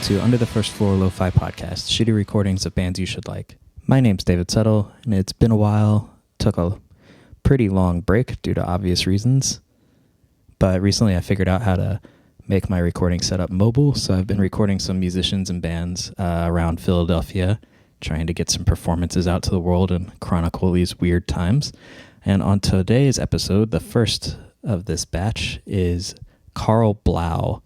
to Under the First Floor Lo-Fi Podcast, shitty recordings of bands you should like. My name's David Settle, and it's been a while. Took a pretty long break due to obvious reasons, but recently I figured out how to make my recording setup mobile, so I've been recording some musicians and bands around Philadelphia, trying to get some performances out to the world and chronicle these weird times. And on today's episode, the first of this batch is Karl Blau,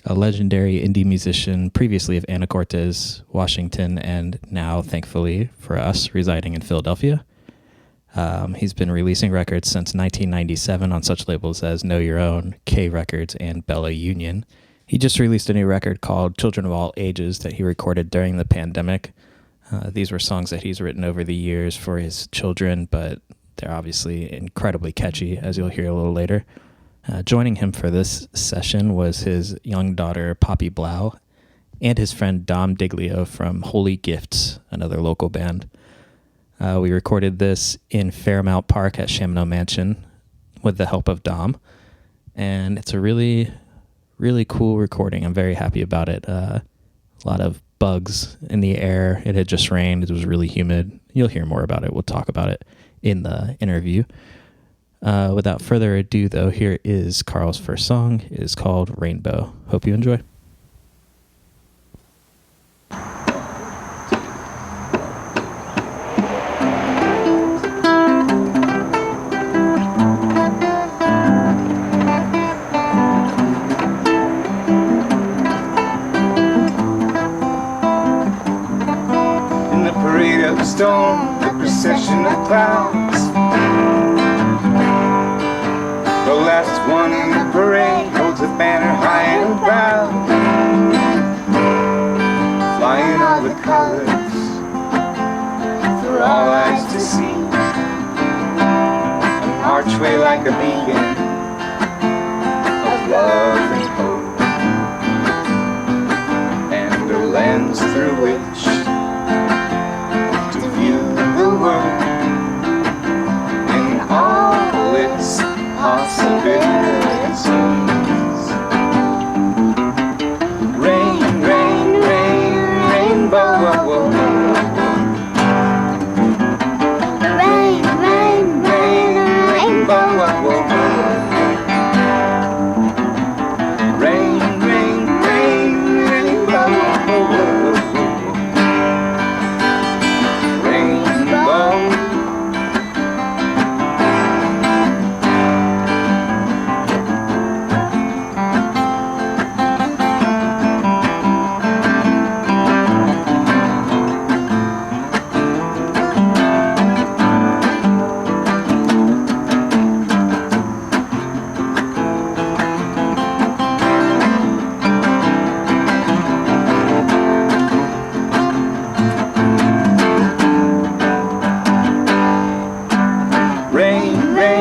a legendary indie musician previously of Anacortes, Washington, and now, thankfully for us, residing in Philadelphia. He's been releasing records since 1997 on such labels as Know Your Own, K Records, and Bella Union. He just released a new record called Children of All Ages that he recorded during the pandemic. These were songs that he's written over the years for his children, but they're obviously incredibly catchy, as you'll hear a little later. Joining him for this session was his young daughter, Poppy Blau, and his friend Dom Diglio from Holy Gifts, another local band. We recorded this in Fairmount Park at Chaminade Mansion with the help of Dom, and it's a really, really cool recording. I'm very happy about it. A lot of bugs in the air. It had just rained. It was really humid. You'll hear more about it. We'll talk about it in the interview. Without further ado, though, here is Karl's first song. It is called Rainbow. Hope you enjoy. In the parade of the storm, the procession of clouds, the last one in the parade holds a banner high and proud, flying all the colors for all eyes to see. An archway like a beacon of love and hope, and a lens through which to view the world in all its possibilities. Rain, rain, rain, rainbow. Rain, rain, rain, rainbow. Rain, rain, rain, rainbow. Rainbow.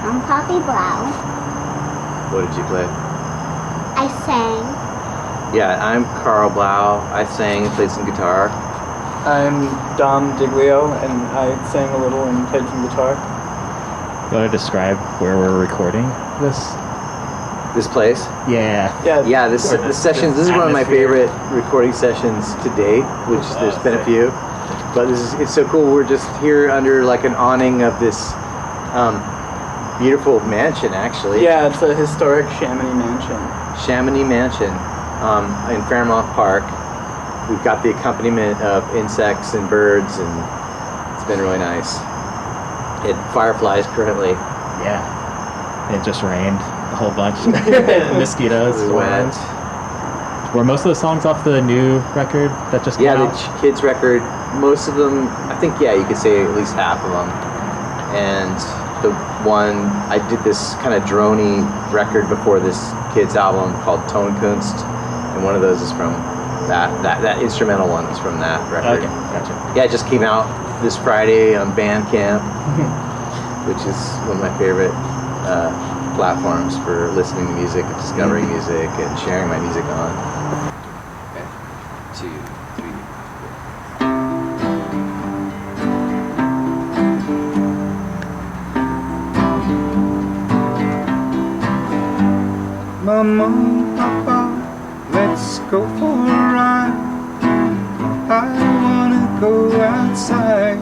I'm Poppy Blau. What did you play? I sang. Yeah, I'm Karl Blau. I sang and played some guitar. I'm Dom Diglio, and I sang a little and played some guitar. You want to describe where we're recording this? This place? Yeah. Yeah, this session. This is one of my favorite recording sessions to date, which there's been a few. But it's so cool. We're just here under like an awning of this beautiful mansion, actually. Yeah, it's a historic Chamonix mansion. Chamonix Mansion in Fairmount Park. We've got the accompaniment of insects and birds, and it's been really nice. It fireflies currently. Yeah. It just rained a whole bunch. Mosquitoes. It was wet. Were most of the songs off the new record that just came out? The kids record. Most of them, I think, you could say at least half of them. And the one, I did this kind of droney record before this kid's album called Tone Kunst, and one of those is from that instrumental one is from that record. Okay, gotcha. Yeah, it just came out this Friday on Bandcamp, which is one of my favorite platforms for listening to music and discovering music and sharing my music on. Okay, 2, 3, 4. Mama, Papa, let's go for a ride. I wanna go outside,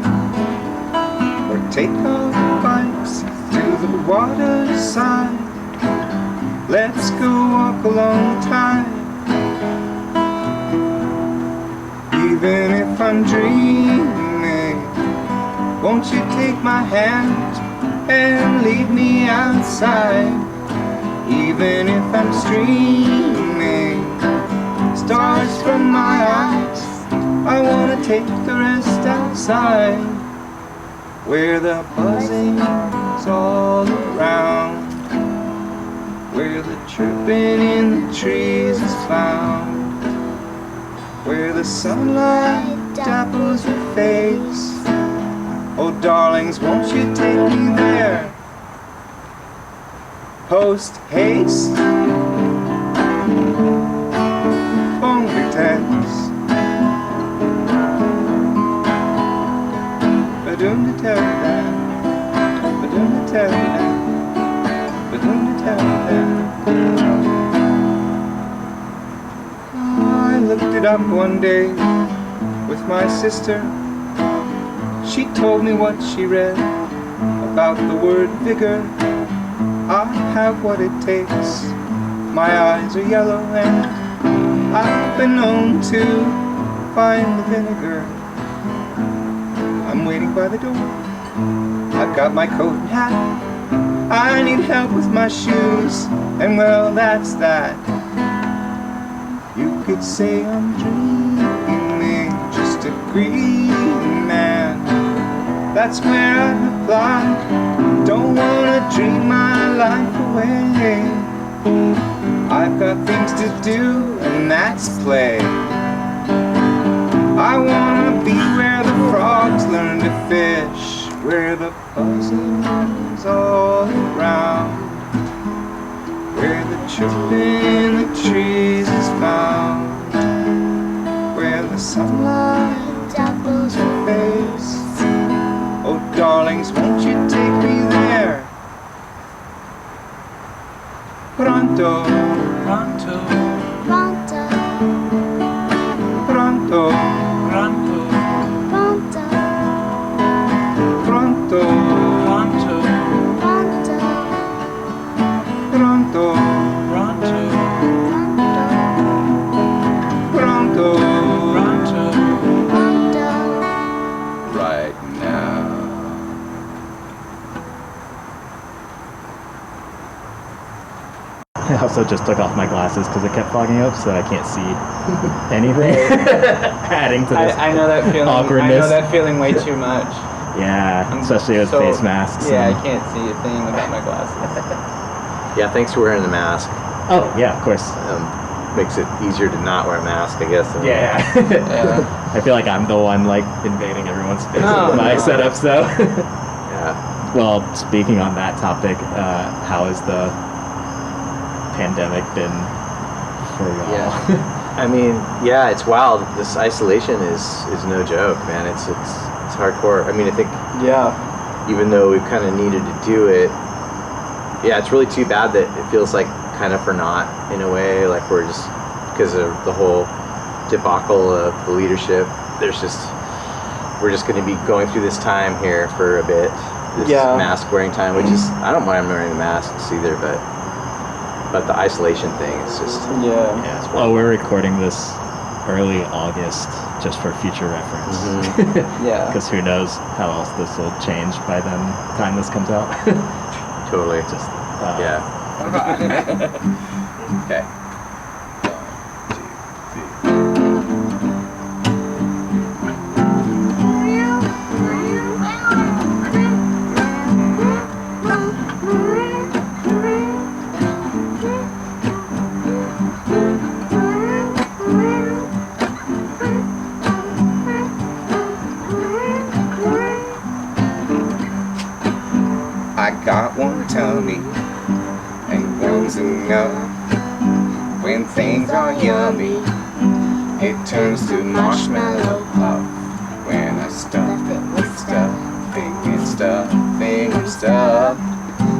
or take our bikes through the waterside. Let's go walk along the tide. Even if I'm dreaming, won't you take my hand and lead me outside? Even if I'm streaming stars from my eyes, I wanna take the rest outside, where the buzzing's all around, where the chirping in the trees is found, where the sunlight dapples your face. Oh darlings, won't you take me there? Post haste, only text. Ba-doom-da-da-da, ba-doom-da-da-da, ba-doom-da-da-da. I looked it up one day with my sister. She told me what she read about the word vigor. I have what it takes. My eyes are yellow and I've been known to find the vinegar. I'm waiting by the door. I've got my coat and hat. I need help with my shoes, and well, that's that. You could say I'm dreaming, just a green man. That's where I reply. Don't wanna dream my life away. I've got things to do, and that's play. I wanna be where the frogs learn to fish, where the buzzing's all around, where the chirping in the trees is found, where the sunlight dapples your face. Oh darlings, won't you take me there? Pronto, Pronto, pronto, pronto, pronto, pronto, pronto, pronto, pronto, pronto, pronto, pronto, pronto. right now. I also just took off my glasses because it kept fogging up, so I can't see anything. Adding to this I know that feeling. awkwardness. I know that feeling way too much. Yeah, especially with face masks. Yeah, and- I can't see a thing without my glasses. Yeah, thanks for wearing the mask. Oh, yeah, of course. Makes it easier to not wear a mask, I guess. Yeah. Yeah. I feel like I'm the one like invading everyone's space No, with my no. setup. So, Yeah. well, speaking on that topic, how has the pandemic been for y'all? Yeah. I mean, yeah, it's wild. This isolation is no joke, man. It's hardcore. I mean, I think Yeah. even though we've kind of needed to do it, yeah, it's really too bad that it feels like kind of for naught in a way. Like we're just, because of the whole debacle of the leadership, we're just going to be going through this time here for a bit. This Yeah. mask wearing time, which is, I don't mind wearing the masks either, but the isolation thing is just, Yeah. yeah, it's Oh, we're recording this early August just for future reference. Yeah. Because who knows how else this will change by the time this comes out. totally. Just Yeah. Okay. comes enough. When things are yummy, it turns to marshmallow puff. When I stuff it with stuffing and stuffing and stuff.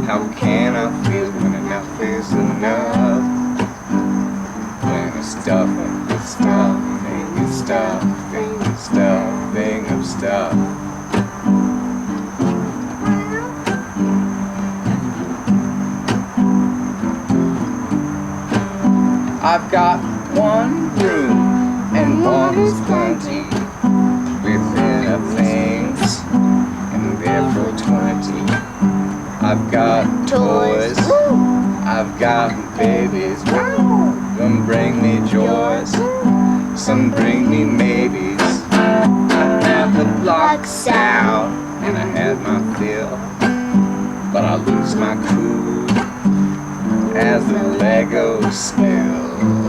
How can I feel when enough is enough? When I stuff it with stuffing and stuffing and stuffing of stuff. I've got one room, and one is plenty, with enough things, and there for 20. I've got toys, I've got babies, some bring me joys, some bring me maybes. I have the blocks out, and I have my fill, but I lose my cool as the Legos spill,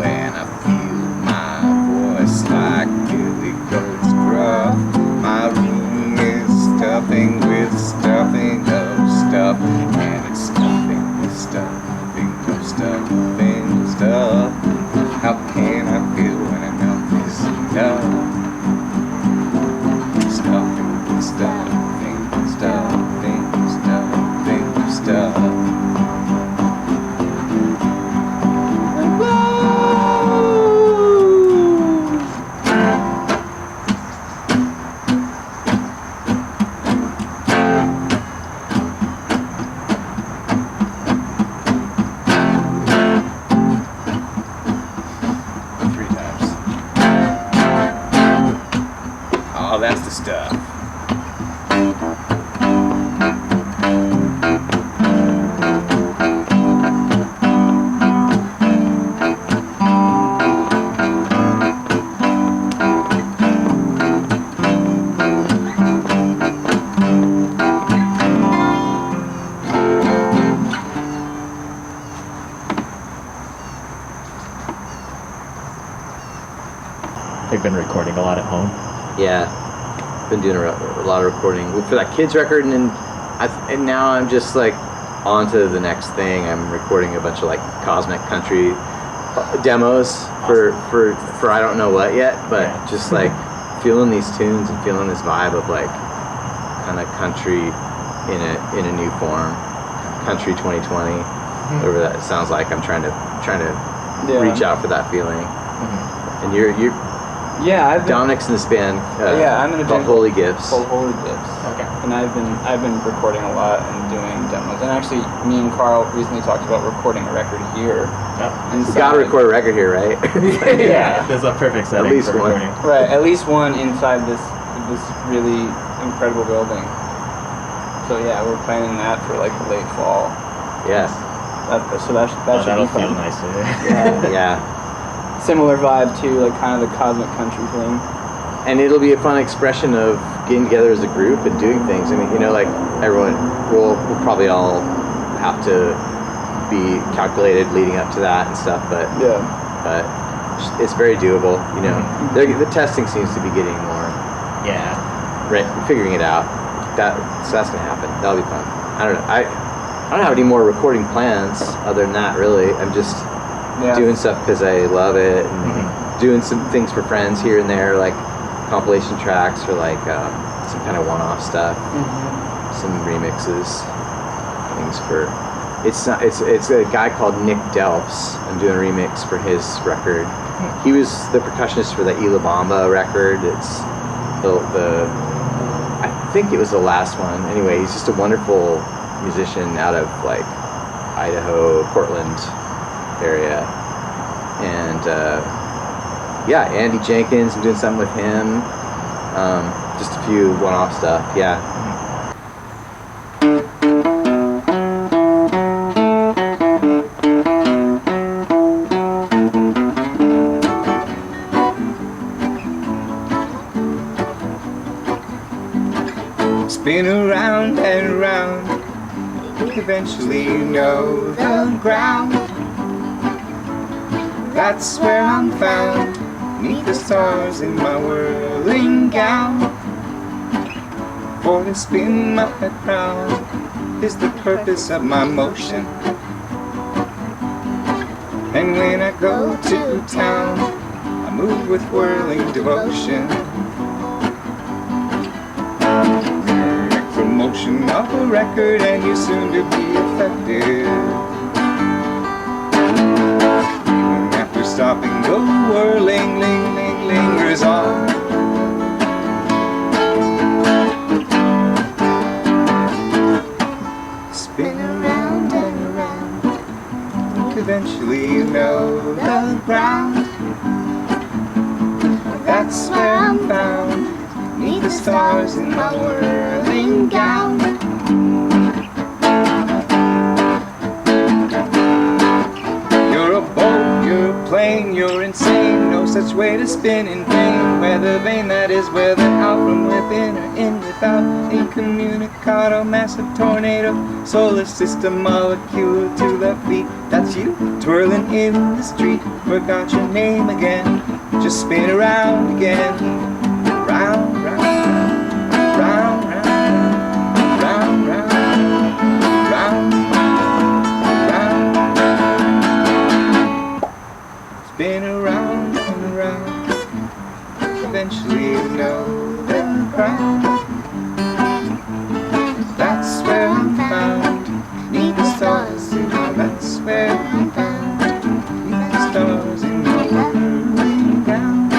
and I feel my voice like Billy Goat's gruff. My room is stuffing with stuffing of stuff, and it's stuffing with stuffing of stuffing of stuff. How can I feel when enough is enough? Stuffing with stuffing, stuffing, stuffing of stuff. Oh, that's the stuff. They've been recording a lot at home. Yeah, been doing a lot of recording for that kids record, and now I'm just like on to the next thing. I'm recording a bunch of like cosmic country demos for I don't know what yet, but Yeah. just like feeling these tunes and feeling this vibe of like kind of country in a new form, country 2020, whatever that sounds like. I'm trying to Yeah. reach out for that feeling. And you're Yeah, I've been, Dominic's in this band. Yeah, I'm in a called band Holy Gifts. called Holy Gifts. Okay. And I've been recording a lot and doing demos. And actually, me and Karl recently talked about recording a record here. Yep. You gotta record a record here, right? Yeah. There's a perfect setting least for one. recording. Right, at least one inside this really incredible building. So yeah, we're planning that for like the late fall. Yes. That should That'll be fun. feel nicer. Yeah. Yeah. Similar vibe too, like kind of the cosmic country thing. And it'll be a fun expression of getting together as a group and doing things. I mean, you know, like everyone, we'll probably all have to be calculated leading up to that and stuff, but it's very doable. You know, the testing seems to be getting more Yeah. right, figuring it out. So that's gonna happen. That'll be fun. I don't know. I don't have any more recording plans other than that. Really, I'm just doing stuff because I love it and doing some things for friends here and there, like compilation tracks or like some kind of one-off stuff, some remixes, things for. It's a guy called Nick Delphs. I'm doing a remix for his record. He was the percussionist for the Ila Bamba record. It's I think it was the last one. Anyway, he's just a wonderful musician out of like Idaho, Portland area. And Andy Jenkins, I'm doing something with him. Just a few one-off stuff, yeah. Spin around and round, eventually you know the ground. That's where I'm found, 'neath the stars in my whirling gown. For to spin my head round is the purpose of my motion. And when I go to town, I move with whirling devotion. Promotion of a record and you're soon to be effective. Even after stopping, the whirling lingers on. Spin around and around, eventually you know the ground. That's where I'm found, beneath the stars in my whirling gown. You're a boat, you're a plane, you're insane. No such way to spin in vain. Weather vane, that is whether out from within or in without. Incommunicado, massive tornado, solar system molecule to the feet. That's you, twirling in the street. Forgot your name again, just spin around again. Round, round, round, round, round, round, round, round. Spin around and around, eventually you know the ground. That's where I'm found, beneath the stars in my, that's where I'm found, beneath the stars in my whirling gown.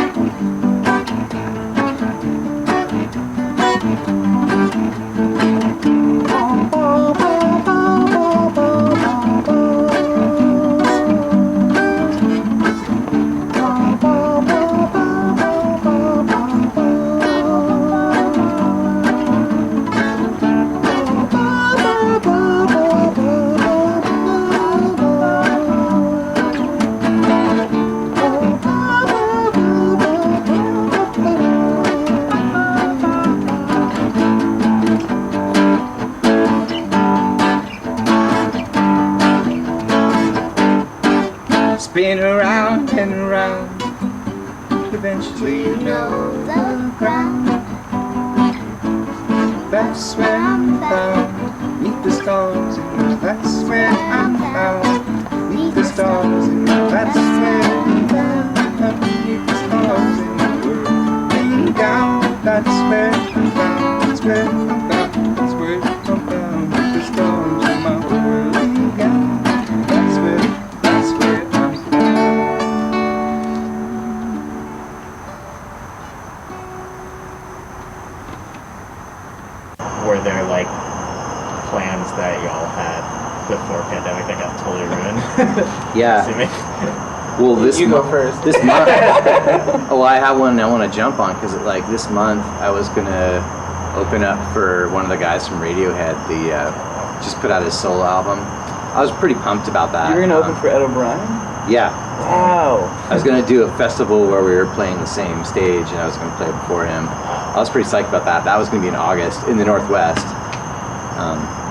Spin around and around, eventually you know the ground. That's where I'm found, beneath the stars, and that's where I'm found, beneath the stars, and that's where I'm found, beneath the stars, and whirling down. That's where I'm found, that's where I'm found, that's where I'm found, beneath the stars, and my whirling gown. That's where I'm Were there like plans that y'all had before pandemic that got totally ruined? Yeah. Assuming. Well, this You go month, first. This month. Oh, I have one I want to jump on because like this month I was gonna open up for one of the guys from Radiohead. Just put out his solo album. I was pretty pumped about that. You were gonna open for Ed O'Brien? Yeah. Wow. I was gonna do a festival where we were playing the same stage, and I was gonna play before him. I was pretty psyched about that. That was gonna be in August in the Northwest,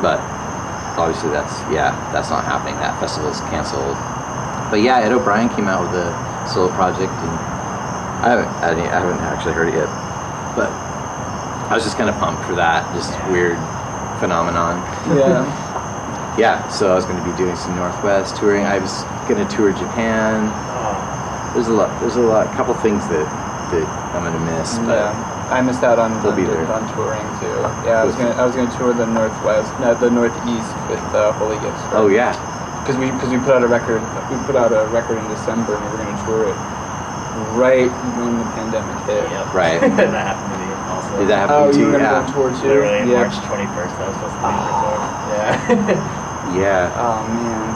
but obviously that's not happening. That festival is canceled. But yeah, Ed O'Brien came out with a solo project, and I haven't actually heard it yet. But I was just kind of pumped for that. Just weird phenomenon. Yeah. Yeah. So I was gonna be doing some Northwest touring. I was gonna tour Japan. There's a couple things that I'm gonna miss, but Yeah. I missed out on They'll be there. on touring too. Yeah, I was gonna tour the Northwest, the Northeast with Holy Gifts. oh yeah, Because we put out a record. We put out a record in December, and we were gonna tour it right when the pandemic hit. Yep. Right. That happened to me also. Did that happen Oh, to you you? were gonna Yeah. go tour too? Literally Yeah. March 21st, I was supposed to leave for tour. Yeah. Yeah. Oh man.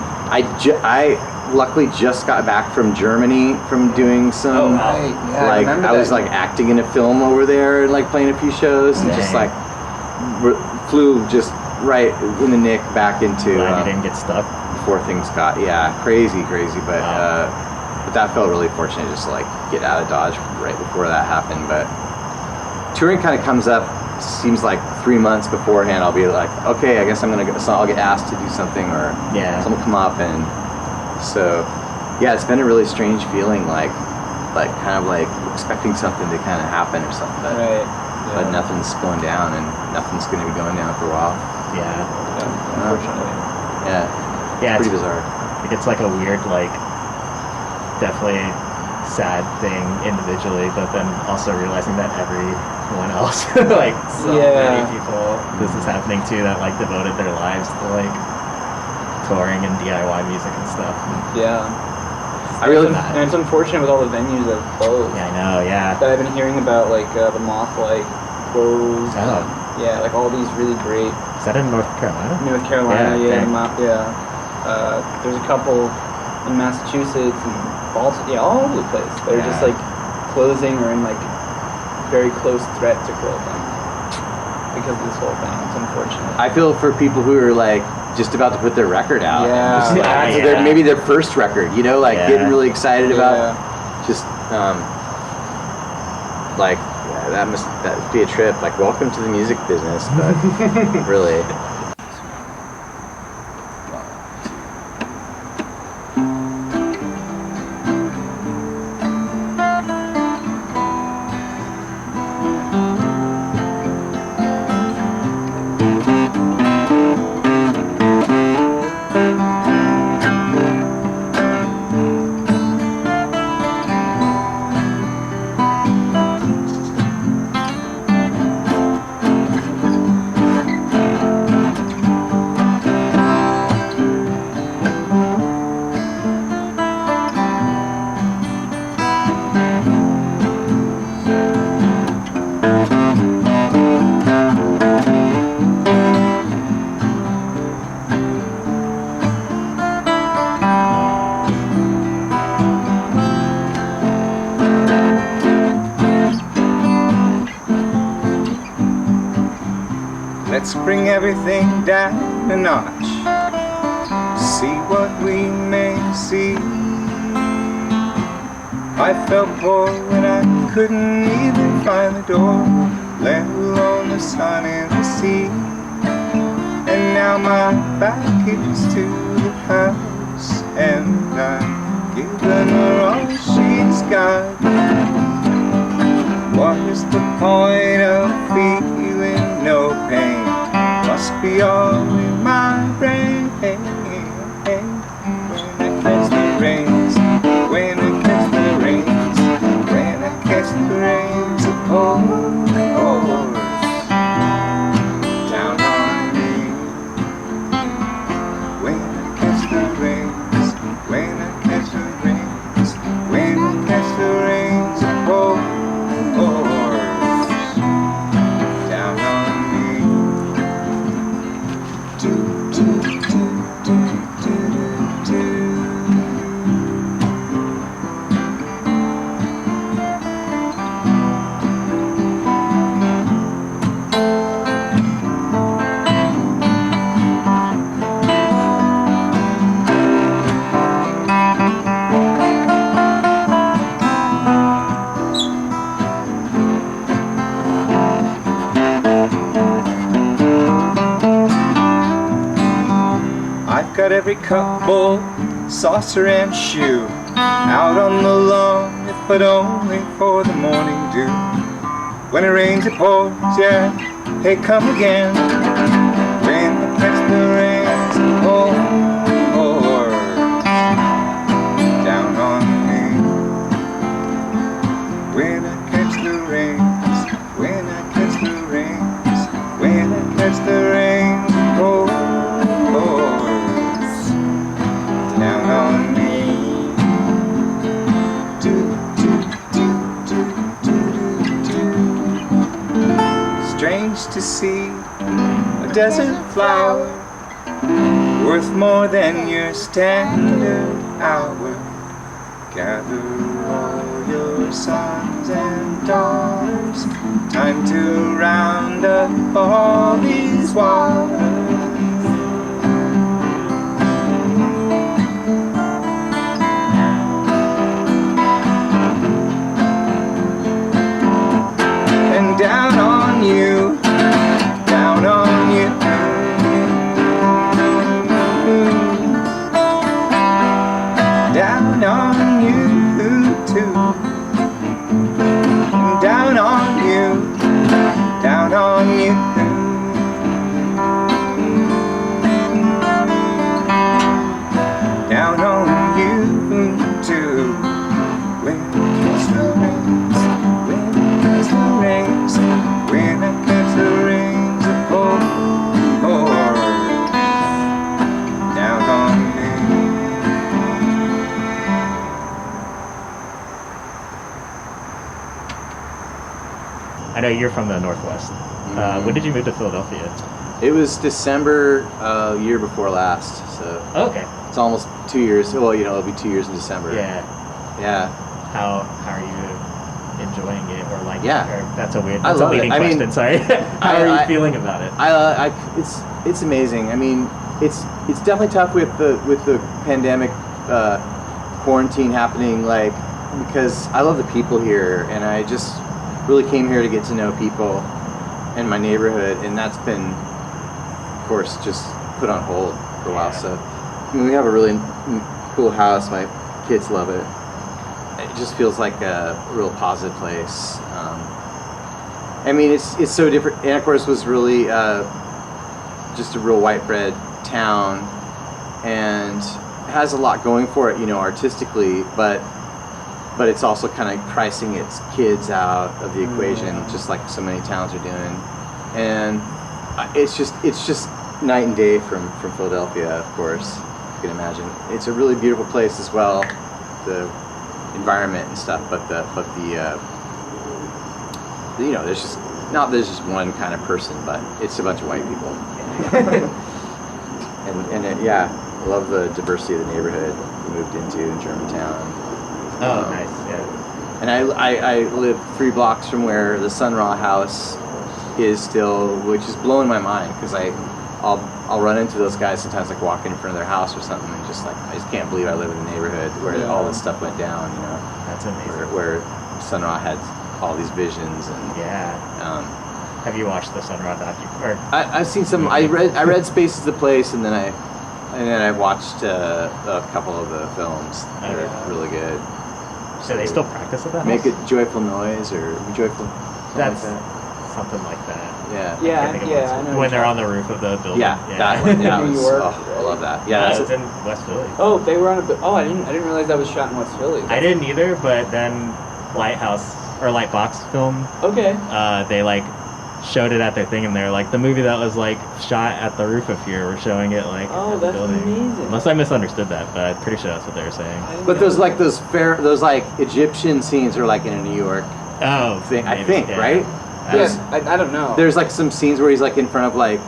I luckily just got back from Germany from doing some Oh, wow. Right. Yeah. like remember I was that. like acting in a film over there and like playing a few shows and just Dang. like flew just right in the nick back into Glad you didn't get stuck. before things got crazy but Wow. but that felt really fortunate just to like get out of Dodge right before that happened. But touring kind of comes up, seems like 3 months beforehand. I'll be like, okay, I guess I'm gonna go, so I'll get asked to do something or Yeah. something will come up, and so yeah, it's been a really strange feeling, like kind of like expecting something to kind of happen or something, but, Right. but Yeah. nothing's going down, and nothing's going to be going down for a while. Yeah. Yeah, unfortunately. Yeah, Yeah. pretty It's, bizarre. it's like a weird like definitely sad thing individually, but then also realizing that everyone else, like so many people, this is happening to that like devoted their lives to like touring and DIY music and stuff. Yeah. I really. And it's unfortunate with all the venues that have closed. Yeah, I know. Yeah. That I've been hearing about, like the Mothlight closed. Oh. Yeah, like all these really great. Is that in North Carolina? North Carolina, Yeah, yeah. There's a couple in Massachusetts and Baltimore, yeah, all over the place. They're just like closing or in like very close threat to closing because of this whole thing. It's unfortunate. I feel for people who are like just about to put their record out. Yeah. Just, Yeah. Their, maybe their first record, you know, like getting really excited about just like that must be a trip. Like welcome to the music business, but really. Let's bring everything down a notch, see what we may see. I felt poor when I couldn't even find the door, let alone the sun and the sea. And now my back is to the house, and I've given her all she's got. What is the point of feeling no pain? Must be all in my brain. When I catch the rains, when I catch the rains, when I catch the rains of horse down on me. When I catch the rains, when I catch the rains, when I catch the rains of horse down on me. Do, do, do, do, do, do, do. I've got every cup, bowl, saucer and shoe out on the lawn, if but only for the morning dew. When it rains it pours, yeah, hey come again. When the catch the rains it pours down on me. When I catch the rains, when I catch the rains, when I catch the rains it pours down on me. Do, do, do, do, do, do, do. Strange to see a desert flower worth more than your standard hour. Gather all your sons and daughters, time to round up all these waters. Down on you, down on you. Down on you too. Down on you, down on you. Down on you too. I know you're from the Northwest. When did you move to Philadelphia? It was December year before last, so Okay. it's almost 2 years. Well, it'll be 2 years in December. Yeah. Yeah. How are you enjoying it, or like? Yeah. Or that's a I love leading it. I mean, question. Sorry. How are you feeling about it? It's amazing. I mean, it's definitely tough with the pandemic quarantine happening, like, because I love the people here, and I just really came here to get to know people in my neighborhood, and that's been, of course, just put on hold for a while. So, I mean, we have a really cool house. My kids love it. It just feels like a real positive place. I mean, it's so different. And of course, it was really just a real white bread town, and has a lot going for it, artistically, but it's also kind of pricing its kids out of the equation, just like so many towns are doing. And it's just night and day from Philadelphia, of course, you can imagine. It's a really beautiful place as well, the environment and stuff, but the there's just one kind of person, but it's a bunch of white people. and I love the diversity of the neighborhood we moved into in Germantown. Oh, nice, yeah. And I live 3 blocks from where the Sun Ra house is still, which is blowing my mind, because I'll run into those guys sometimes, like walking in front of their house or something, and just like, I just can't believe I live in a neighborhood where all this stuff went down, That's amazing. Where Sun Ra had all these visions, and have you watched the Sun Ra documentary? I've seen some. I read Space is the Place, and then I watched a couple of the films that are really good. So they still practice at that Make house? a joyful noise, or joyful. That's like that. something like that. Yeah. Yeah, I know. when they're on the roof of the building. Yeah, that one. Yeah, New was, York. I love that. Yeah, It's that's in West Philly. Oh, they were on a. Oh, I didn't realize that was shot in West Philly. I didn't either, but then Lightbox film. Okay. They like showed it at their thing, and they're like, the movie that was like shot at the roof of here, we're showing it like Oh, at the that's building. amazing. Unless I misunderstood that, but I'm pretty sure that's what they were saying. But those like Egyptian scenes are like in a New York Oh, thing, I maybe, think, yeah. right? Yes, I don't know. There's like some scenes where he's like in front of like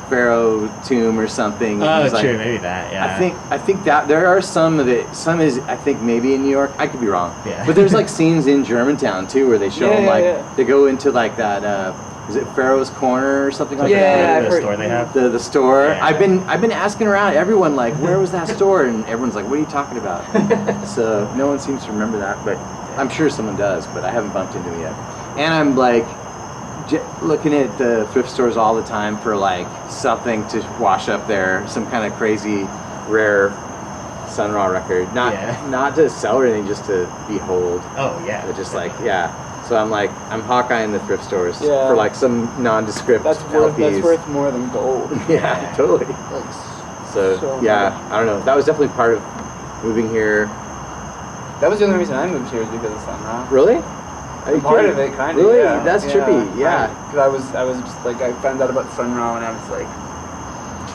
Pharaoh tomb or something. and Oh, he's, like, true, maybe that. Yeah. I think that there are some of it. Some is, I think, maybe in New York. I could be wrong. Yeah. But there's like scenes in Germantown too where they show them they go into like that. Is it Pharaoh's Corner or something like that? the store they have. The store. Yeah. I've been asking around everyone, like, where was that store? And everyone's like, what are you talking about? So no one seems to remember that, but I'm sure someone does. But I haven't bumped into it yet. And I'm like looking at the thrift stores all the time for like something to wash up there, some kind of crazy rare Sun Ra record, not to sell or anything, just to behold. Oh yeah. But just like So I'm Hawkeye in the thrift stores for like some nondescript That's LPs. worth more than gold. Yeah, totally. So much. I don't know. That was definitely part of moving here. That was the only reason I moved here, is because of Sun Ra. Really? Are you Part kidding? of it, kind of. Really? Yeah. That's trippy. Yeah. Because I was just like, I found out about Sun Ra when I was like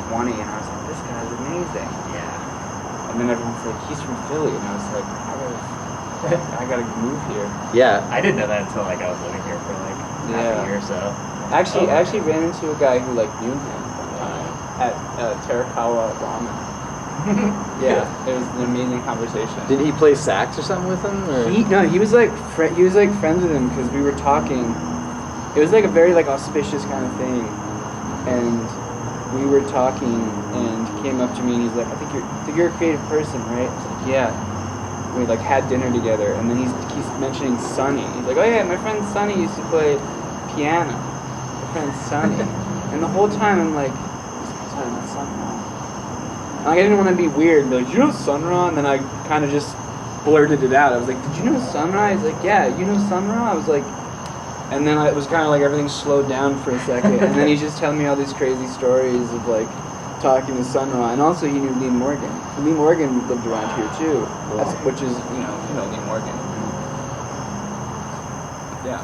20, and I was like, this guy's amazing. Yeah. And then everyone's like, he's from Philly, and I was like, I gotta move here. Yeah. I didn't know that until like I was living here for like half a year or so. I actually ran into a guy who like knew him at Terakawa Ramen. Yeah, it was an amazing conversation. Did he play sax or something with him? Or? He was like friends with him, because we were talking. It was like a very like auspicious kind of thing, and we were talking, and he came up to me and he's like, I think you're a creative person, right? I was like, yeah. We like had dinner together, and then he's mentioning Sonny. He's like, oh yeah, my friend Sonny used to play piano. My friend Sonny. And the whole time I'm like, he's talking about Sun Ra. And like, I didn't want to be weird and be like, you know Sun Ra? And then I kind of just blurted it out. I was like, did you know Sun Ra? He's like, yeah, you know Sun Ra? I was like, and then it was kind of like everything slowed down for a second, and then he's just telling me all these crazy stories of like talking to Sun Ra, and also he knew Lee Morgan. Lee Morgan lived around here too, which is, you know Lee Morgan. Yeah.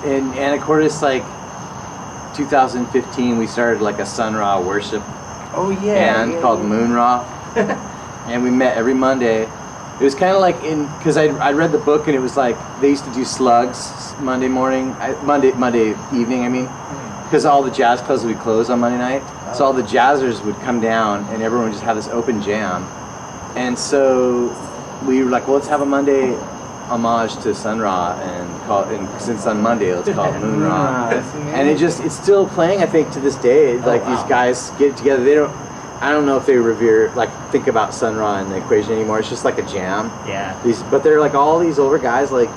in Anacortes, like 2015, we started like a Sun Ra worship band called Moon Ra, and we met every Monday. It was kind of like because I read the book, and it was like they used to do slugs Monday morning, Monday evening. I mean, because all the jazz clubs would close on Monday night, so all the jazzers would come down, and everyone would just have this open jam. And so we were like, well, let's have a Monday homage to Sun Ra and call it, and since on Monday, let's call it Moon Ra. And it's still playing, I think, to this day. Like these guys get together. I don't know if they revere, like, think about Sun Ra in the equation anymore. It's just like a jam. Yeah. But they're like all these older guys, like,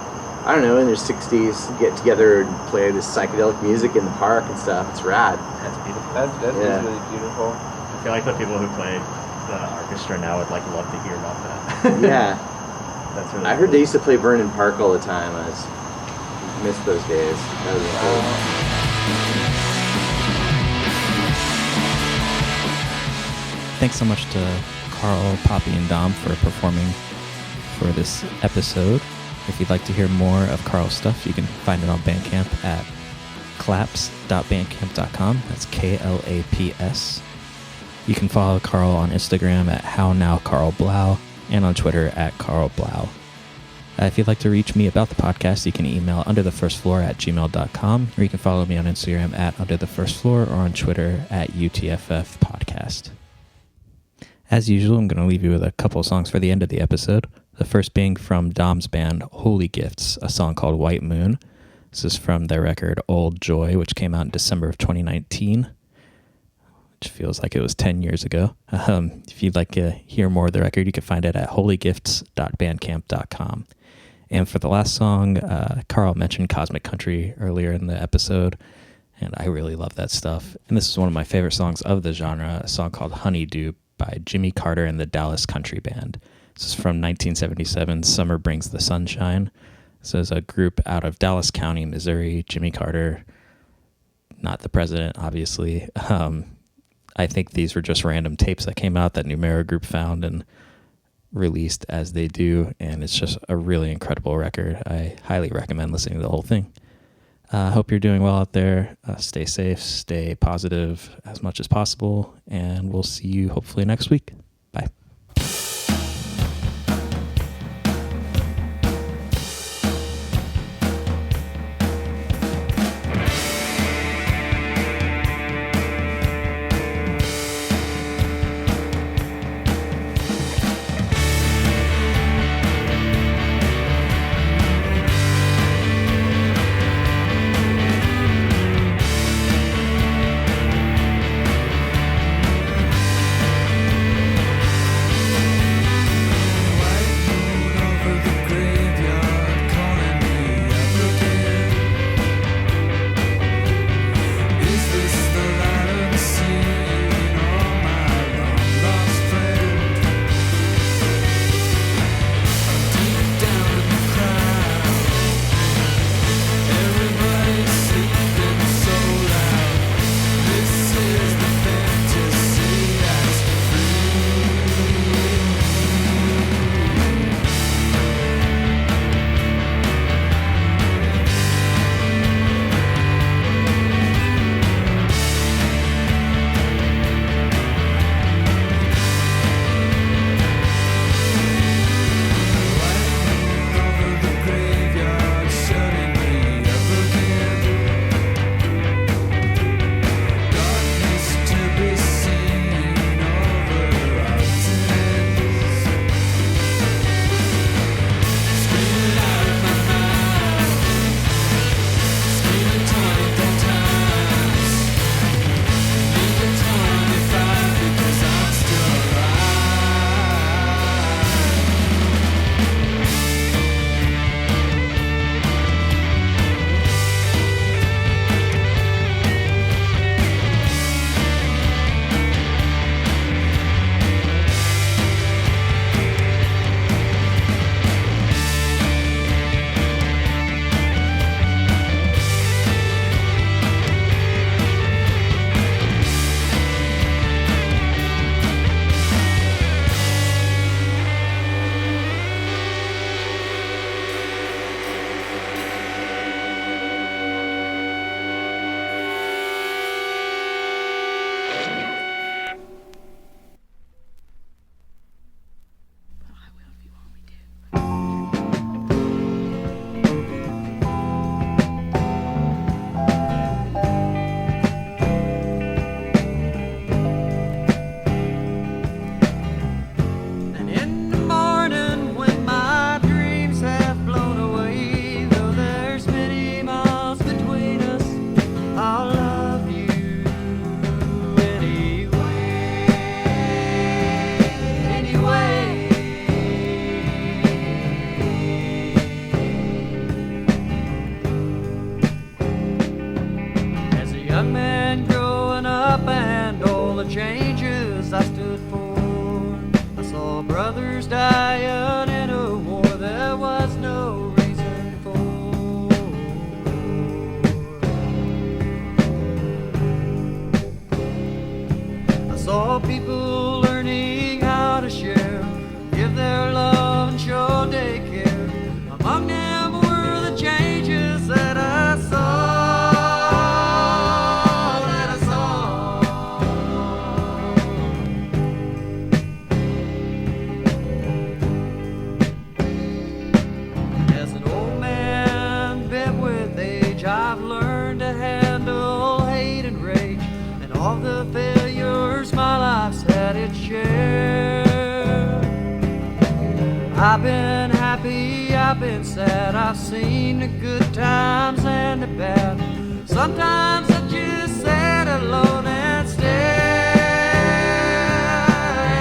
I don't know, in their 60s, get together and play this psychedelic music in the park and stuff. It's rad. That's beautiful. That is really beautiful. I feel like the people who play the orchestra now would like love to hear about that. Yeah. That's really I heard cool. they used to play Vernon Park all the time. I just missed those days. That was cool. Thanks so much to Karl, Poppy, and Dom for performing for this episode. If you'd like to hear more of Karl's stuff, you can find it on Bandcamp at claps.bandcamp.com. That's KLAPS. You can follow Karl on Instagram at HowNowKarlBlau and on Twitter at Karl Blau. If you'd like to reach me about the podcast, you can email underthefirstfloor@gmail.com, or you can follow me on Instagram at underthefirstfloor or on Twitter at UTFFpodcast. As usual, I'm going to leave you with a couple songs for the end of the episode. The first being from Dom's band Holy Gifts, a song called White Moon. This is from their record Old Joy, which came out in December of 2019, which feels like it was 10 years ago. If you'd like to hear more of the record, you can find it at holygifts.bandcamp.com. And for the last song, Karl mentioned Cosmic Country earlier in the episode, and I really love that stuff. And this is one of my favorite songs of the genre, a song called Honeydew by Jimmy Carter and the Dallas Country Band. This is from 1977, Summer Brings the Sunshine. This is a group out of Dallas County, Missouri. Jimmy Carter, not the president, obviously. I think these were just random tapes that came out that Numera Group found and released as they do, and it's just a really incredible record. I highly recommend listening to the whole thing. Hope you're doing well out there. Stay safe, stay positive as much as possible, and we'll see you hopefully next week. Bye. saw brothers dying in a war there was no reason for. I saw people learning how to share, give their love and show they care. Among them were the changes that I saw. As an old man bent with age, I've learned to handle hate and rage, and all the failures my life's had its share. I've been happy, I've been sad, I've seen the good times and the bad. Sometimes I just sat alone and stared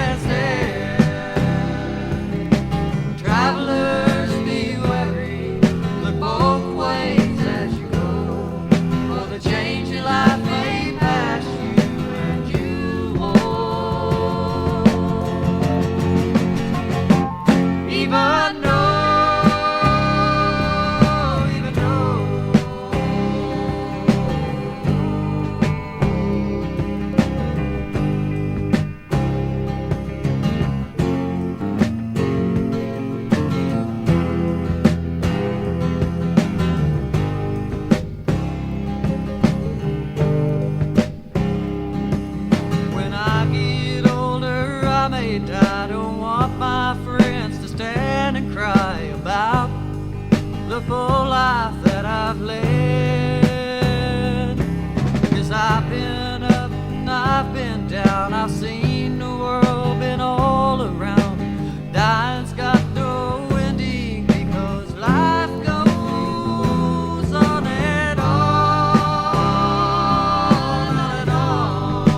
and stared. Travelers be wary, look both ways as you go, for the change in life may pass you and you won't. Even though when I get older, I may die. Don't want my friends to stand and cry about the full life that I've led. 'Cause I've been up and I've been down, I've seen the world, been all around. Dying's got no ending because life goes on and on and on.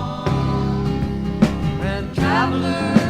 And travelers